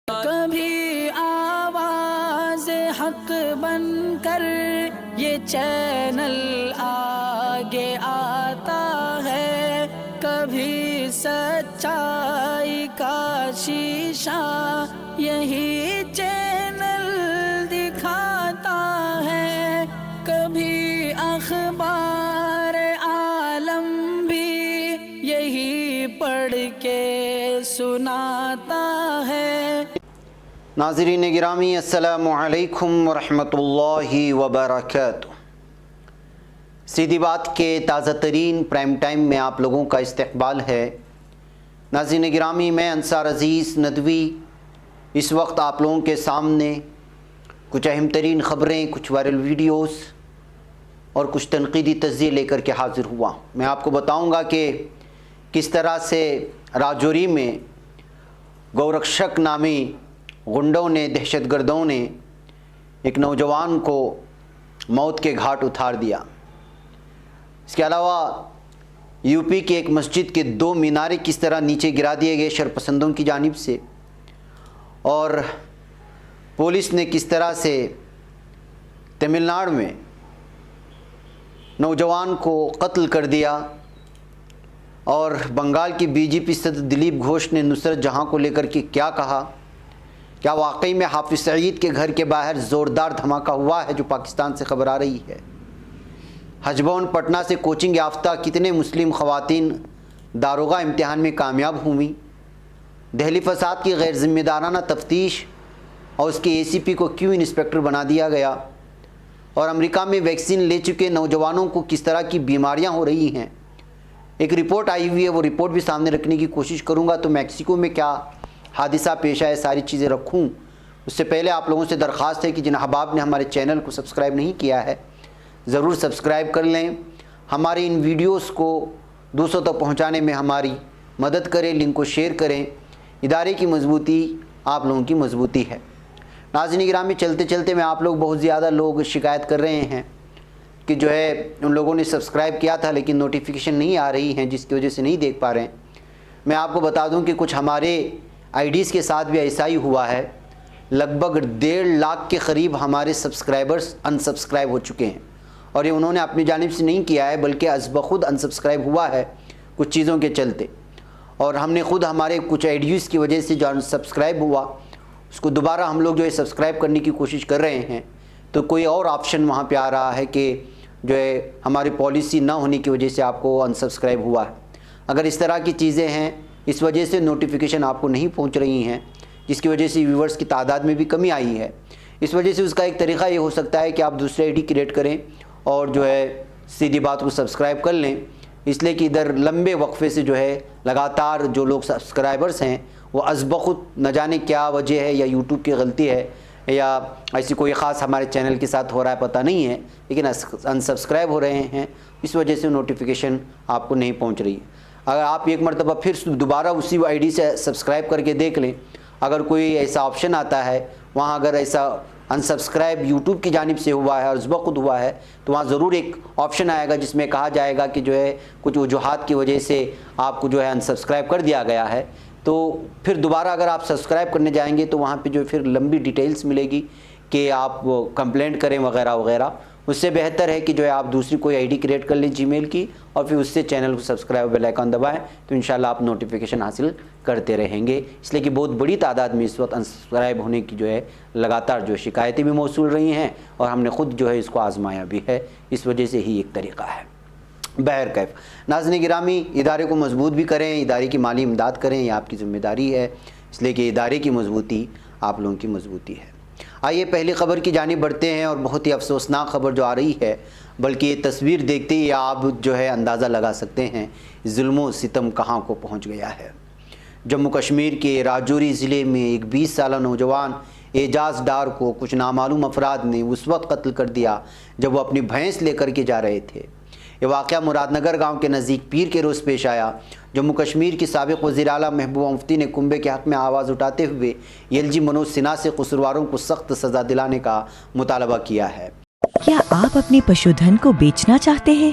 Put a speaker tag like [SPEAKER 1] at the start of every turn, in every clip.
[SPEAKER 1] کبھی آواز حق بن کر یہ چینل آگے آتا ہے، کبھی سچائی کا شیشہ یہی چینل دکھاتا ہے، کبھی اخبار عالم بھی یہی پڑھ کے سناتا ہے۔
[SPEAKER 2] ناظرین گرامی، السلام علیکم ورحمۃ اللہ وبرکاتہ۔ سیدھی بات کے تازہ ترین پرائم ٹائم میں آپ لوگوں کا استقبال ہے۔ ناظرین گرامی، میں انصار عزیز ندوی اس وقت آپ لوگوں کے سامنے کچھ اہم ترین خبریں، کچھ وائرل ویڈیوز اور کچھ تنقیدی تجزیے لے کر کے حاضر ہوا۔ میں آپ کو بتاؤں گا کہ کس طرح سے راجوری میں گورکشک نامی غنڈوں نے، دہشت گردوں نے ایک نوجوان کو موت کے گھاٹ اتار دیا۔ اس کے علاوہ یو پی کی ایک مسجد کے 2 مینارے کس طرح نیچے گرا دیے گئے شرپسندوں کی جانب سے، اور پولیس نے کس طرح سے تمل ناڈو میں نوجوان کو قتل کر دیا، اور بنگال کی بی جے پی صدر دلیپ گھوش نے نصرت جہاں کو لے کر کے کیا کہا۔ کیا واقعی میں حافظ سعید کے گھر کے باہر زوردار دھماکہ ہوا ہے جو پاکستان سے خبر آ رہی ہے؟ حج بھون پٹنہ سے کوچنگ یافتہ کتنے مسلم خواتین داروغہ امتحان میں کامیاب ہوئیں؟ دہلی فساد کی غیر ذمہ دارانہ تفتیش اور اس کے اے سی پی کو کیوں انسپکٹر بنا دیا گیا؟ اور امریکہ میں ویکسین لے چکے نوجوانوں کو کس طرح کی بیماریاں ہو رہی ہیں؟ ایک رپورٹ آئی ہوئی ہے، وہ رپورٹ بھی سامنے رکھنے کی کوشش کروں گا۔ تو میکسیکو میں کیا حادثہ پیش آئے، ساری چیزیں رکھوں۔ اس سے پہلے آپ لوگوں سے درخواست ہے کہ جن احباب نے ہمارے چینل کو سبسکرائب نہیں کیا ہے ضرور سبسکرائب کر لیں، ہماری ان ویڈیوز کو دوسروں تک پہنچانے میں ہماری مدد کریں، لنک کو شیئر کریں۔ ادارے کی مضبوطی آپ لوگوں کی مضبوطی ہے۔ ناظرین گرامی، چلتے چلتے میں آپ لوگ بہت زیادہ لوگ شکایت کر رہے ہیں کہ جو ہے ان لوگوں نے سبسکرائب کیا تھا لیکن نوٹیفیکیشن نہیں آ رہی ہیں، جس کی وجہ سے نہیں دیکھ پا رہے ہیں۔ میں آپ کو بتا دوں کہ کچھ ہمارے آئی ڈیز کے ساتھ بھی ایسا ہی ہوا ہے۔ لگ بھگ 1.5 لاکھ کے قریب ہمارے سبسکرائبرز انسبسکرائب ہو چکے ہیں، اور یہ انہوں نے اپنی جانب سے نہیں کیا ہے بلکہ از بخود انسبسکرائب ہوا ہے کچھ چیزوں کے چلتے، اور ہم نے خود ہمارے کچھ آئی ڈیز کی وجہ سے جو انسبسکرائب ہوا اس کو دوبارہ ہم لوگ جو ہے سبسکرائب کرنے کی کوشش کر رہے ہیں، تو کوئی اور آپشن وہاں پہ آ رہا ہے کہ جو ہے ہماری پالیسی نہ ہونے کی وجہ سے آپ کو انسبسکرائب ہوا ہے۔ اگر اس طرح کی چیزیں ہیں، اس وجہ سے نوٹیفیکیشن آپ کو نہیں پہنچ رہی ہیں، جس کی وجہ سے ویورز کی تعداد میں بھی کمی آئی ہے، اس وجہ سے اس کا ایک طریقہ یہ ہو سکتا ہے کہ آپ دوسرے آئی ڈی کریٹ کریں اور جو ہے سیدھی بات کو سبسکرائب کر لیں، اس لیے کہ ادھر لمبے وقفے سے جو ہے لگاتار جو لوگ سبسکرائبرز ہیں وہ از بخود نہ جانے کیا وجہ ہے، یا یوٹیوب کی غلطی ہے یا ایسی کوئی خاص ہمارے چینل کے ساتھ ہو رہا ہے پتہ نہیں ہے، لیکن انسبسکرائب ہو رہے ہیں، اس وجہ سے نوٹیفیکیشن آپ کو نہیں پہنچ رہی ہے۔ اگر آپ ایک مرتبہ پھر دوبارہ اسی آئی ڈی سے سبسکرائب کر کے دیکھ لیں، اگر کوئی ایسا آپشن آتا ہے وہاں، اگر ایسا انسبسکرائب یوٹیوب کی جانب سے ہوا ہے اور از بخود ہوا ہے، تو وہاں ضرور ایک آپشن آئے گا جس میں کہا جائے گا کہ جو ہے کچھ وجوہات کی وجہ سے آپ کو جو ہے انسبسکرائب کر دیا گیا ہے۔ تو پھر دوبارہ اگر آپ سبسکرائب کرنے جائیں گے تو وہاں پہ جو پھر لمبی ڈیٹیلز ملے گی کہ آپ کمپلینٹ کریں وغیرہ وغیرہ۔ اس سے بہتر ہے کہ جو ہے آپ دوسری کوئی آئی ڈی کریٹ کر لیں جی میل کی، اور پھر اس سے چینل کو سبسکرائب بیل آئیکن دبائیں، تو انشاءاللہ آپ نوٹیفیکیشن حاصل کرتے رہیں گے۔ اس لیے کہ بہت بڑی تعداد میں اس وقت انسبسکرائب ہونے کی جو ہے لگاتار جو شکایتیں بھی موصول رہی ہیں، اور ہم نے خود جو ہے اس کو آزمایا بھی ہے، اس وجہ سے ہی ایک طریقہ ہے۔ بہرکیف ناظرین گرامی، ادارے کو مضبوط بھی کریں، ادارے کی مالی امداد کریں، یہ آپ کی ذمہ داری ہے، اس لیے کہ ادارے کی مضبوطی آپ لوگوں کی مضبوطی ہے۔ آئیے پہلی خبر کی جانب بڑھتے ہیں، اور بہت ہی افسوسناک خبر جو آ رہی ہے، بلکہ یہ تصویر دیکھتے ہی آپ جو ہے اندازہ لگا سکتے ہیں ظلم و ستم کہاں کو پہنچ گیا ہے۔ جموں کشمیر کے راجوری ضلع میں ایک 20 سالہ نوجوان اعجاز ڈار کو کچھ نامعلوم افراد نے اس وقت قتل کر دیا جب وہ اپنی بھینس لے کر کے جا رہے تھے۔ یہ واقعہ مراد نگر گاؤں کے نزدیک پیر کے روز پیش آیا۔ جموں کشمیر کی سابق وزیر اعلیٰ محبوبہ مفتی نے کنبے کے حق میں آواز اٹھاتے ہوئے ایل جی منوج سنہا سے قصورواروں کو سخت سزا دلانے کا مطالبہ کیا ہے۔
[SPEAKER 3] کیا آپ اپنے پشو دھن کو بیچنا چاہتے ہیں؟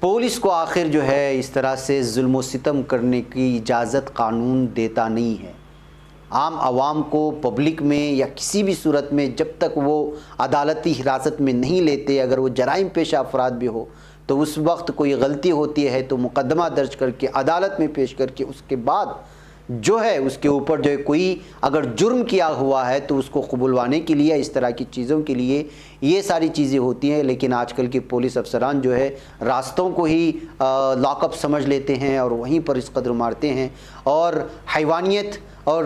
[SPEAKER 2] پولیس کو آخر جو ہے اس طرح سے ظلم و ستم کرنے کی اجازت قانون دیتا نہیں ہے. عام عوام کو پبلک میں یا کسی بھی صورت میں جب تک وہ عدالتی حراست میں نہیں لیتے، اگر وہ جرائم پیشہ افراد بھی ہو تو اس وقت کوئی غلطی ہوتی ہے تو مقدمہ درج کر کے عدالت میں پیش کر کے اس کے بعد جو ہے اس کے اوپر جو ہے کوئی اگر جرم کیا ہوا ہے تو اس کو قبولوانے کے لیے اس طرح کی چیزوں کے لیے یہ ساری چیزیں ہوتی ہیں. لیکن آج کل کے پولیس افسران جو ہے راستوں کو ہی لاک اپ سمجھ لیتے ہیں اور وہیں پر اس قدر مارتے ہیں، اور حیوانیت اور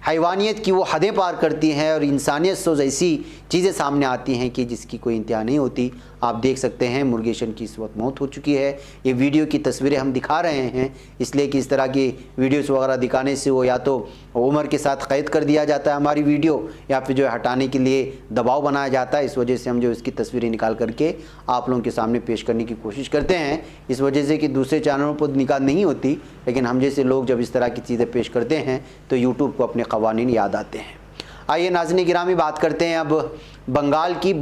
[SPEAKER 2] حیوانیت کی وہ حدیں پار کرتی ہیں، اور انسانیت سوز ایسی چیزیں سامنے آتی ہیں کہ جس کی کوئی انتہا نہیں ہوتی. آپ دیکھ سکتے ہیں مرگیشن کی اس وقت موت ہو چکی ہے. یہ ویڈیو کی تصویریں ہم دکھا رہے ہیں اس لیے کہ اس طرح کی ویڈیوز وغیرہ دکھانے سے وہ یا تو عمر کے ساتھ قید کر دیا جاتا ہے ہماری ویڈیو، یا پھر جو ہے ہٹانے کے لیے دباؤ بنایا جاتا ہے. اس وجہ سے ہم جو اس کی تصویریں نکال کر کے آپ لوگوں کے سامنے پیش کرنے کی کوشش کرتے ہیں، اس وجہ سے کہ دوسرے چینلوں پر نکال نہیں ہوتی. لیکن ہم جیسے لوگ جب اس طرح کی چیزیں پیش کرتے ہیں تو یوٹیوب کو اپنے قوانین یاد آتے ہیں. آئیے ناظرین گرامی بات کرتے ہیں اب بنگال کی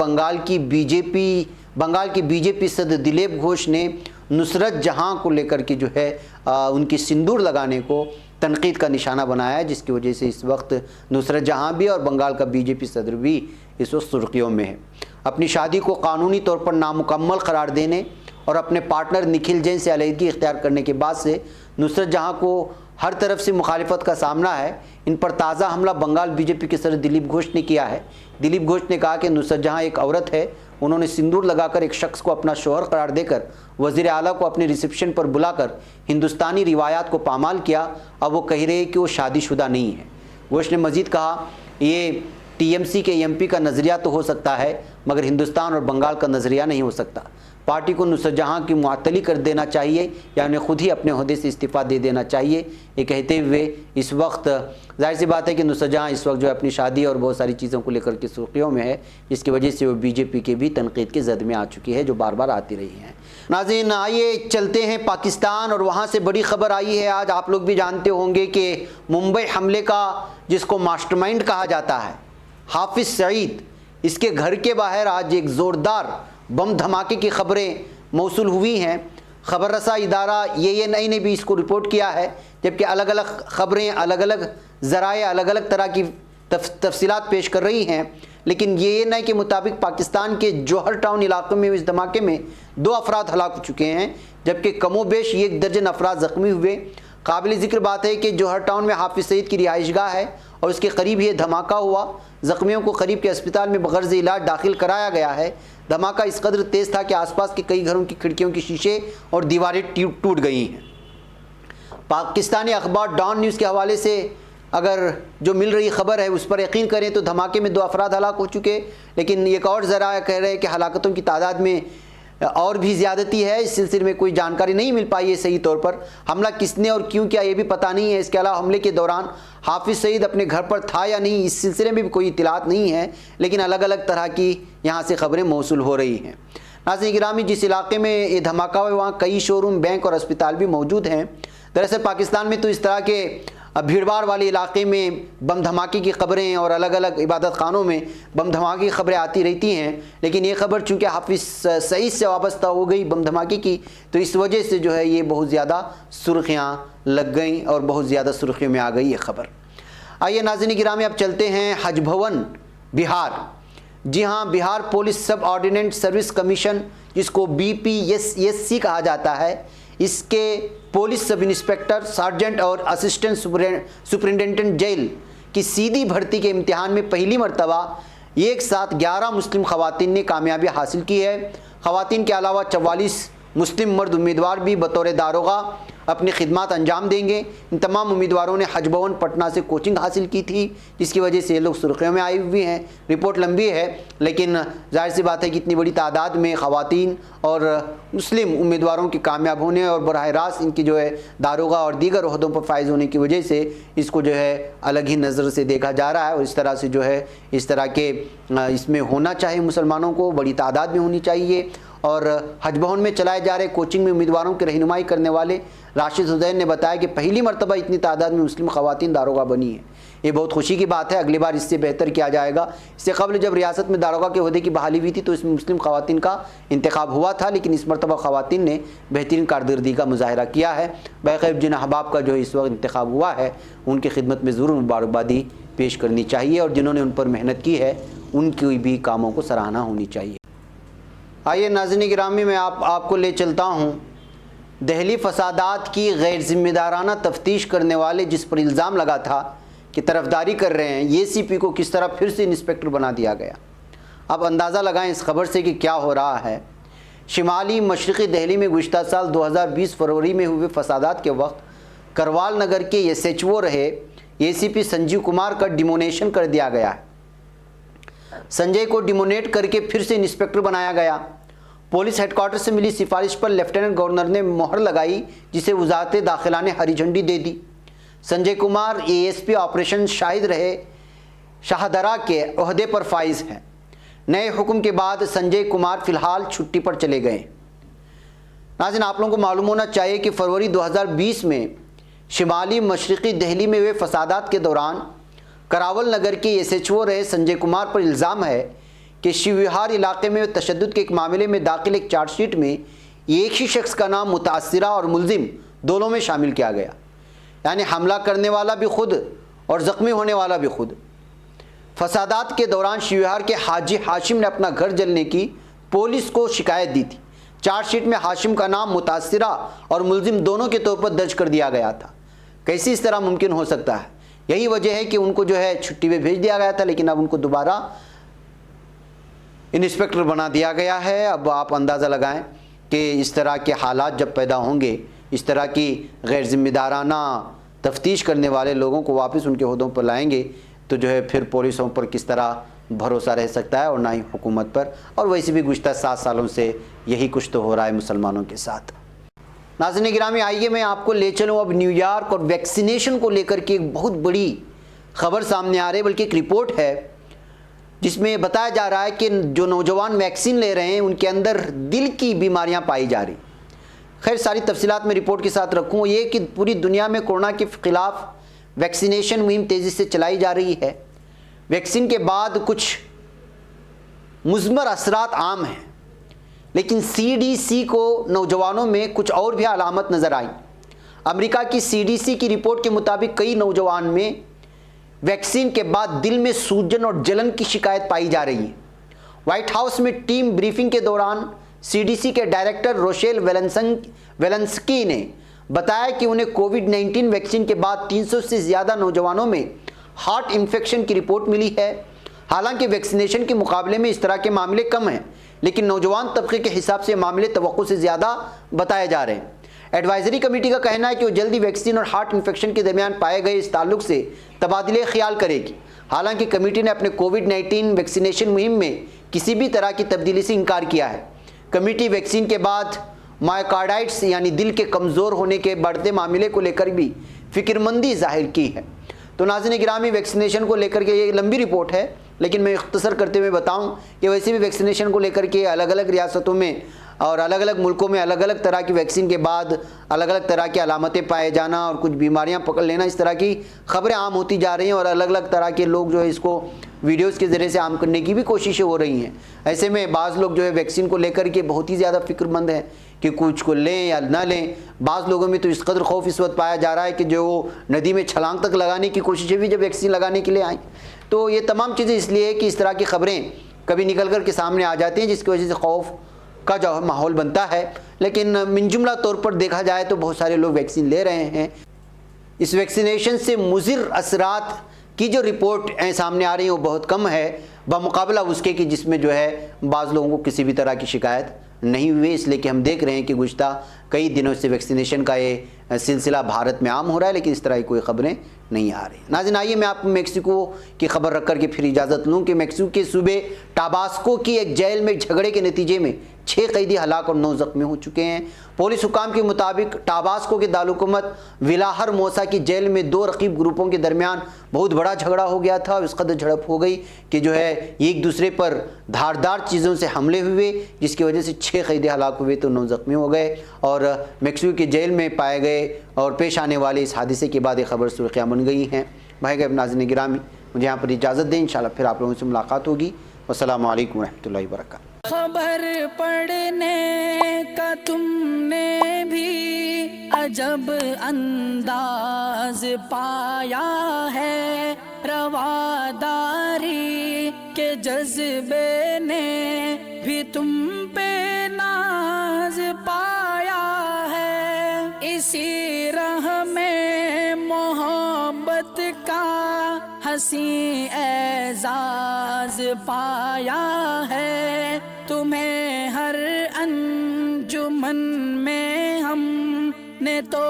[SPEAKER 2] بی جے پی صدر دلیپ گھوش نے نصرت جہاں کو لے کر کے جو ہے ان کی سندور لگانے کو تنقید کا نشانہ بنایا ہے، جس کی وجہ سے اس وقت نصرت جہاں بھی اور بنگال کا بی جے پی صدر بھی اس وقت سرخیوں میں ہے. اپنی شادی کو قانونی طور پر نامکمل قرار دینے اور اپنے پارٹنر نکھل جین سے علیحدگی اختیار کرنے کے بعد سے نصرت جہاں کو ہر طرف سے مخالفت کا سامنا ہے. ان پر تازہ حملہ بنگال بی جے پی کے صدر دلیپ گھوش نے کیا ہے. دلیپ گھوش نے کہا کہ نصرت جہاں ایک عورت ہے، انہوں نے سندور لگا کر ایک شخص کو اپنا شوہر قرار دے کر وزیر اعلیٰ کو اپنے ریسیپشن پر بلا کر ہندوستانی روایات کو پامال کیا. اب وہ کہہ رہے کہ وہ شادی شدہ نہیں ہے. گھوش نے مزید کہا یہ ٹی ایم سی کے ایم پی کا نظریہ تو ہو سکتا ہے مگر ہندوستان اور بنگال کا نظریہ نہیں ہو سکتا. پارٹی کو نصرت جہاں کی معطلی کر دینا چاہیے یا انہیں خود ہی اپنے عہدے سے استعفیٰ دے دینا چاہیے. یہ کہتے ہوئے اس وقت ظاہر سی بات ہے کہ نصرت جہاں اس وقت جو ہے اپنی شادی اور بہت ساری چیزوں کو لے کر کے سرخیوں میں ہے، جس کی وجہ سے وہ بی جے پی کے بھی تنقید کے زد میں آ چکی ہے جو بار بار آتی رہی ہیں. ناظرین آئیے چلتے ہیں پاکستان، اور وہاں سے بڑی خبر آئی ہے. آج آپ لوگ بھی جانتے ہوں گے کہ ممبئی حملے کا جس کو ماسٹر مائنڈ کہا جاتا ہے حافظ سعید، اس کے گھر کے باہر آج ایک زوردار بم دھماکے کی خبریں موصول ہوئی ہیں. خبر رساں ادارہ ANI نے بھی اس کو رپورٹ کیا ہے، جبکہ الگ الگ خبریں الگ الگ ذرائع الگ الگ طرح کی تفصیلات پیش کر رہی ہیں. لیکن ANI کے مطابق پاکستان کے جوہر ٹاؤن علاقے میں اس دھماکے میں 2 افراد ہلاک ہو چکے ہیں، جبکہ کم و بیش 1 درجن افراد زخمی ہوئے. قابل ذکر بات ہے کہ جوہر ٹاؤن میں حافظ سعید کی رہائش گاہ ہے اور اس کے قریب یہ دھماکہ ہوا. زخمیوں کو قریب کے اسپتال میں بغرض علاج داخل کرایا گیا ہے. دھماکہ اس قدر تیز تھا کہ آس پاس کے کئی گھروں کی کھڑکیوں کی شیشے اور دیواریں ٹوٹ گئی ہیں. پاکستانی اخبار ڈان نیوز کے حوالے سے اگر جو مل رہی خبر ہے اس پر یقین کریں تو دھماکے میں 2 افراد ہلاک ہو چکے، لیکن ایک اور ذرائع کہہ رہے ہیں کہ ہلاکتوں کی تعداد میں اور بھی زیادتی ہے. اس سلسلے میں کوئی جانکاری نہیں مل پائی ہے صحیح طور پر. حملہ کس نے اور کیوں کیا یہ بھی پتہ نہیں ہے. اس کے علاوہ حملے کے دوران حافظ سعید اپنے گھر پر تھا یا نہیں، اس سلسلے میں بھی کوئی اطلاعات نہیں ہے، لیکن الگ الگ طرح کی یہاں سے خبریں موصول ہو رہی ہیں. ناظرین گرامی جس علاقے میں یہ دھماکہ ہوا وہاں کئی شو روم، بینک اور اسپتال بھی موجود ہیں. دراصل پاکستان میں تو اس طرح کے بھیڑ بھاڑ والے علاقے میں بم دھماکے کی خبریں اور الگ الگ عبادت خانوں میں بم دھماکے کی خبریں آتی رہتی ہیں، لیکن یہ خبر چونکہ حافظ سعید سے وابستہ ہو گئی بم دھماکے کی تو اس وجہ سے جو ہے یہ بہت زیادہ سرخیاں لگ گئیں اور بہت زیادہ سرخیوں میں آ گئی یہ خبر. آئیے ناظرین گرامی اب چلتے ہیں حج بھون بہار. جی ہاں، بہار پولیس سب آرڈیننٹ سروس کمیشن جس کو BPSC کہا جاتا ہے، اس کے پولیس سب انسپکٹر، سارجنٹ اور اسسٹنٹ سپرنٹینڈنٹ جیل کی سیدھی بھرتی کے امتحان میں پہلی مرتبہ ایک ساتھ 11 مسلم خواتین نے کامیابی حاصل کی ہے. خواتین کے علاوہ 44 مسلم مرد امیدوار بھی بطور داروغہ اپنی خدمات انجام دیں گے. ان تمام امیدواروں نے حج بھون پٹنہ سے کوچنگ حاصل کی تھی، جس کی وجہ سے یہ لوگ سرخیوں میں آئے ہوئے ہیں. رپورٹ لمبی ہے لیکن ظاہر سی بات ہے کہ اتنی بڑی تعداد میں خواتین اور مسلم امیدواروں کے کامیاب ہونے اور براہ راست ان کی جو ہے داروغہ اور دیگر عہدوں پر فائز ہونے کی وجہ سے اس کو جو ہے الگ ہی نظر سے دیکھا جا رہا ہے. اور اس طرح سے جو ہے اس طرح کے اس میں ہونا چاہیے، مسلمانوں کو بڑی تعداد میں ہونی چاہیے. اور حج بھون میں چلائے جا رہے کوچنگ میں امیدواروں کی رہنمائی کرنے والے راشد حسین نے بتایا کہ پہلی مرتبہ اتنی تعداد میں مسلم خواتین داروغہ بنی ہیں. یہ بہت خوشی کی بات ہے، اگلی بار اس سے بہتر کیا جائے گا۔ اس سے قبل جب ریاست میں داروغہ کے عہدے کی بحالی ہوئی تھی تو اس میں مسلم خواتین کا انتخاب ہوا تھا، لیکن اس مرتبہ خواتین نے بہترین کارکردگی کا مظاہرہ کیا ہے۔ بخیر جن احباب کا جو اس وقت انتخاب ہوا ہے ان کی خدمت میں ضرور مبارکبادی پیش کرنی چاہیے، اور جنہوں نے ان پر محنت کی ہے ان کی بھی کاموں کو سراہنا ہونی چاہیے۔ آئیے ناظرین گرامی، میں آپ کو لے چلتا ہوں دہلی فسادات کی غیر ذمہ دارانہ تفتیش کرنے والے جس پر الزام لگا تھا کہ طرفداری کر رہے ہیں، یہ سی پی کو کس طرح پھر سے انسپکٹر بنا دیا گیا۔ اب اندازہ لگائیں اس خبر سے کہ کیا ہو رہا ہے۔ شمالی مشرقی دہلی میں گزشتہ سال 2020 فروری میں ہوئے فسادات کے وقت کروال نگر کے ایس ایچ او رہے اے سی پی سنجیو کمار کا ڈیمونیشن کر دیا گیا ہے۔ سنجے کو ڈیمونیٹ کر کے پھر سے انسپکٹر بنایا گیا۔ پولیس ہیڈ کوارٹر سے ملی سفارش پر لیفٹیننٹ گورنر نے مہر لگائی، جسے وزارت داخلہ نے ہری جھنڈی دے دی۔ Sanjay Kumar A S P operation شاہد رہے شاہدرہ کے عہدے پر فائز ہیں۔ نئے حکم کے بعد سنجے کمار فی الحال چھٹی پر چلے گئے۔ ناظرین، آپ لوگوں کو معلوم ہونا چاہیے کہ فروری 2020 میں شمالی مشرقی دہلی میں ہوئے فسادات کے دوران کراول نگر کے ایس ایچ او رہے سنجے کمار پر الزام ہے کہ شیو وہار علاقے میں تشدد کے ایک معاملے میں داخل ایک چارج شیٹ میں ایک ہی شخص کا نام متاثرہ اور ملزم دونوں میں شامل کیا گیا، یعنی حملہ کرنے والا بھی خود اور زخمی ہونے والا بھی خود۔ فسادات کے دوران شیو وہار کے حاجی ہاشم نے اپنا گھر جلنے کی پولیس کو شکایت دی تھی۔ چارج شیٹ میں ہاشم کا نام متاثرہ اور ملزم دونوں کے طور پر درج کر دیا گیا تھا۔ کیسے اس طرح ممکن ہو سکتا ہے؟ یہی وجہ ہے کہ ان کو جو ہے چھٹی پہ بھیج دیا گیا تھا، لیکن اب ان کو دوبارہ انسپکٹر بنا دیا گیا ہے۔ اب آپ اندازہ لگائیں کہ اس طرح کے حالات جب پیدا ہوں گے، اس طرح کی غیر ذمہ دارانہ تفتیش کرنے والے لوگوں کو واپس ان کے عہدوں پر لائیں گے تو جو ہے پھر پولیسوں پر کس طرح بھروسہ رہ سکتا ہے، اور نہ ہی حکومت پر۔ اور ویسے بھی گزشتہ 7 سالوں سے یہی کچھ تو ہو رہا ہے مسلمانوں کے ساتھ۔ ناظرین گرامی، آئیے میں آپ کو لے چلوں اب نیو یارک اور ویکسینیشن کو لے کر کے ایک بہت بڑی خبر سامنے آ رہی ہے، بلکہ ایک رپورٹ ہے جس میں بتایا جا رہا ہے کہ جو نوجوان ویکسین لے رہے ہیں ان کے اندر دل کی بیماریاں پائی جا رہی۔ خیر، ساری تفصیلات میں رپورٹ کے ساتھ رکھوں، یہ کہ پوری دنیا میں کورونا کے خلاف ویکسینیشن مہم تیزی سے چلائی جا رہی ہے۔ ویکسین کے بعد کچھ مثمر اثرات عام ہیں، لیکن CDC کو نوجوانوں میں کچھ اور بھی علامت نظر آئی۔ امریکہ کی CDC کی رپورٹ کے مطابق کئی نوجوان میں ویکسین کے بعد دل میں سوجن اور جلن کی شکایت پائی جا رہی ہے۔ وائٹ ہاؤس میں ٹیم بریفنگ کے دوران CDC کے ڈائریکٹر روشیل ویلنسکی نے بتایا کہ انہیں کووڈ-19 ویکسین کے بعد 300 سے زیادہ نوجوانوں میں ہارٹ انفیکشن کی رپورٹ ملی ہے۔ حالانکہ ویکسینیشن کے مقابلے میں اس طرح کے معاملے کم ہیں، لیکن نوجوان طبقے کے حساب سے معاملے توقع سے زیادہ بتائے جا رہے ہیں۔ ایڈوائزری کمیٹی کا کہنا ہے کہ وہ جلدی ویکسین اور ہارٹ انفیکشن کے درمیان پائے گئے اس تعلق سے تبادلے خیال کرے گی۔ حالانکہ کمیٹی نے اپنے کووڈ-19 ویکسینیشن مہم میں کسی بھی طرح کی تبدیلی سے انکار کیا ہے۔ کمیٹی ویکسین کے بعد مائیوکارڈائٹس یعنی دل کے کمزور ہونے کے بڑھتے معاملے کو لے کر بھی فکر مندی ظاہر کی ہے۔ تو ناظرین گرامی، ویکسینیشن کو لے کر کے یہ لمبی رپورٹ ہے، لیکن میں اختصر کرتے ہوئے بتاؤں کہ ویسے بھی ویکسینیشن کو لے کر کے الگ الگ ریاستوں میں اور الگ الگ ملکوں میں الگ الگ طرح کی ویکسین کے بعد الگ الگ طرح کی علامتیں پائے جانا اور کچھ بیماریاں پکڑ لینا، اس طرح کی خبریں عام ہوتی جا رہی ہیں، اور الگ الگ طرح کے لوگ جو ہے اس کو ویڈیوز کے ذریعے سے عام کرنے کی بھی کوششیں ہو رہی ہیں۔ ایسے میں بعض لوگ جو ہے ویکسین کو لے کر کے بہت ہی زیادہ فکر مند ہیں کہ کچھ کو لیں یا نہ لیں۔ بعض لوگوں میں تو اس قدر خوف اس وقت پایا جا رہا ہے کہ جو وہ ندی میں چھلانگ تک لگانے کی کوششیں بھی جب ویکسین لگانے کے لیے آئیں۔ تو یہ تمام چیزیں اس لیے کہ اس طرح کی خبریں کبھی نکل کر کے سامنے آ جاتی ہیں، جس کی وجہ سے خوف کا جو ماحول بنتا ہے۔ لیکن من جملہ طور پر دیکھا جائے تو بہت سارے لوگ ویکسین لے رہے ہیں۔ اس ویکسینیشن سے مضر اثرات کی جو رپورٹ سامنے آ رہی ہے وہ بہت کم ہے بمقابلہ اس کے کہ جس میں جو ہے بعض لوگوں کو کسی بھی طرح کی شکایت نہیں ہوئی، اس لیے کہ ہم دیکھ رہے ہیں کہ گزشتہ کئی دنوں سے ویکسینیشن کا یہ سلسلہ بھارت میں عام ہو رہا ہے، لیکن اس طرح کی کوئی خبریں نہیں آ رہی۔ ناظرین آئیے میں آپ کو میکسیکو کی خبر رکھ کر کے پھر اجازت لوں کہ میکسیکو کے صوبے ٹاباسکو کی ایک جیل میں جھگڑے کے نتیجے میں 6 قیدی ہلاک اور 9 زخمی ہو چکے ہیں۔ پولیس حکام کے مطابق ٹاباسکو کے دارالحکومت ولاہر موسا کی جیل میں 2 رقیب گروپوں کے درمیان بہت بڑا جھگڑا ہو گیا تھا، اور اس قدر جھڑپ ہو گئی کہ جو ہے ایک دوسرے پر دھاردار چیزوں سے حملے ہوئے، جس کی وجہ سے 6 قیدی ہلاک ہوئے تو 9 زخمی ہو گئے۔ اور میکسیکو کی جیل میں پائے گئے اور پیش آنے والے اس حادثے کے بعد یہ خبر سرخیاں بن گئی ہیں۔ بھائی گئے ناظرین گرامی، مجھے یہاں پر اجازت دیں، انشاءاللہ پھر آپ لوگوں سے ملاقات ہوگی۔ والسلام علیکم ورحمۃ اللہ وبرکاتہ۔
[SPEAKER 1] خبر پڑھنے کا تم نے بھی عجب انداز پایا ہے، رواداری کے جذبے نے بھی تم پہ ناز پایا ہے، اسی راہ میں محبت کا حسین اعزاز پایا ہے، تمہیں ہر انجمن میں ہم نے تو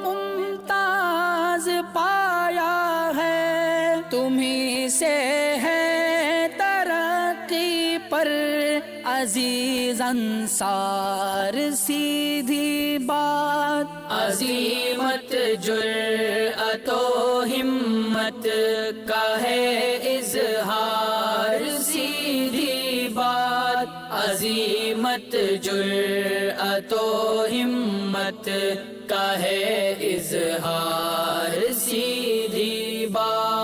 [SPEAKER 1] ممتاز پایا ہے، تمہیں سے ہے ترقی پر عزیز انصار، سیدھی بات عظیمت جرأت و ہمت کا ہے اظہار، سیدھی بات عظیمت جرأت و ہمت کا ہے اظہار،